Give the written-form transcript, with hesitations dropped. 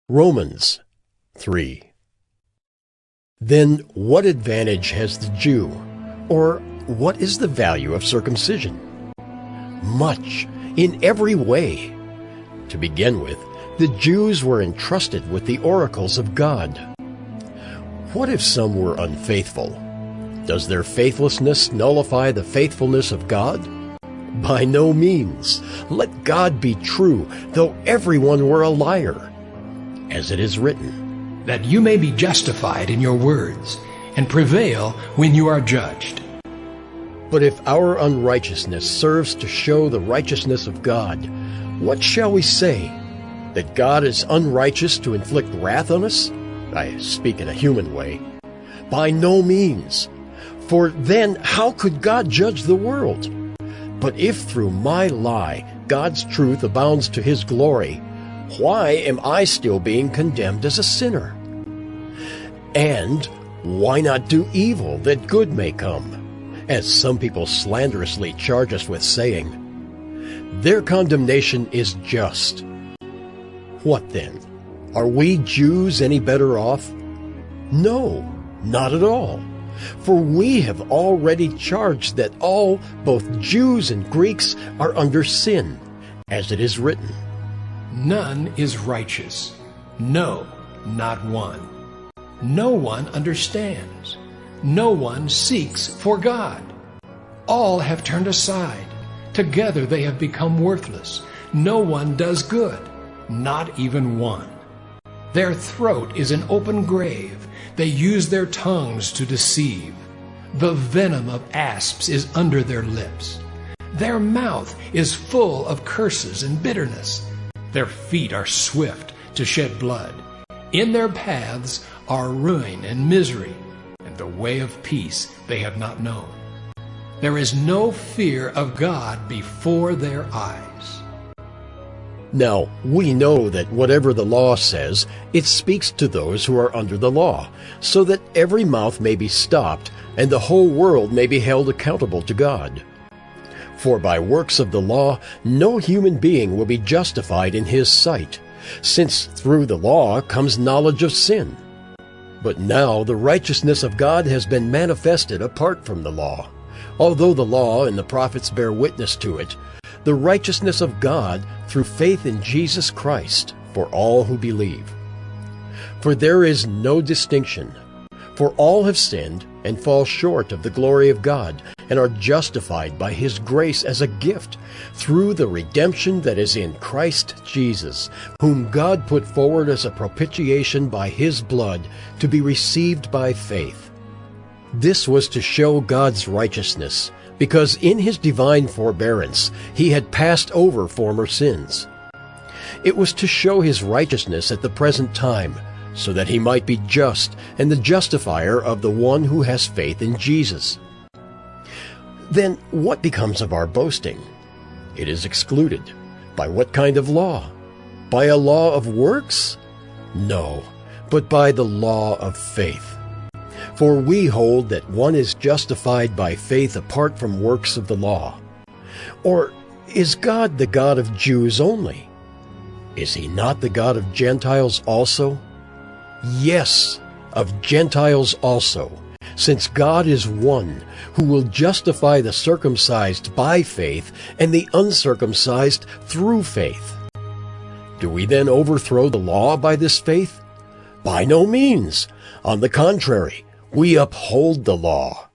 Romans 3. Then what advantage has the Jew, or what is the value of circumcision? Much, in every way. To begin with, the Jews were entrusted with the oracles of God. What if some were unfaithful? Does their faithlessness nullify the faithfulness of God? By no means. Let God be true, though everyone were a liar. As it is written, that you may be justified in your words, and prevail when you are judged. But if our unrighteousness serves to show the righteousness of God, what shall we say? That God is unrighteous to inflict wrath on us? I speak in a human way. By no means. For then how could God judge the world? But if through my lie God's truth abounds to his glory, why am I still being condemned as a sinner? And why not do evil that good may come? As some people slanderously charge us with saying, their condemnation is just. What then? Are we Jews any better off? No, not at all. For we have already charged that all, both Jews and Greeks, are under sin, as it is written. None is righteous, no, not one. No one understands. No one seeks for God. All have turned aside. Together they have become worthless. No one does good, not even one. Their throat is an open grave. They use their tongues to deceive. The venom of asps is under their lips. Their mouth is full of curses and bitterness. Their feet are swift to shed blood. In their paths are ruin and misery, and the way of peace they have not known. There is no fear of God before their eyes. Now, we know that whatever the law says, it speaks to those who are under the law, so that every mouth may be stopped, and the whole world may be held accountable to God. For by works of the law, no human being will be justified in his sight, since through the law comes knowledge of sin. But now the righteousness of God has been manifested apart from the law. Although the law and the prophets bear witness to it, the righteousness of God through faith in Jesus Christ for all who believe. For there is no distinction, for all have sinned and fall short of the glory of God, and are justified by his grace as a gift through the redemption that is in Christ Jesus, whom God put forward as a propitiation by his blood to be received by faith. This was to show God's righteousness, because in his divine forbearance he had passed over former sins. It was to show his righteousness at the present time, so that he might be just and the justifier of the one who has faith in Jesus. Then what becomes of our boasting? It is excluded. By what kind of law? By a law of works? No, but by the law of faith. For we hold that one is justified by faith apart from works of the law. Or is God the God of Jews only? Is he not the God of Gentiles also? Yes, of Gentiles also, since God is one, who will justify the circumcised by faith and the uncircumcised through faith. Do we then overthrow the law by this faith? By no means. On the contrary, we uphold the law.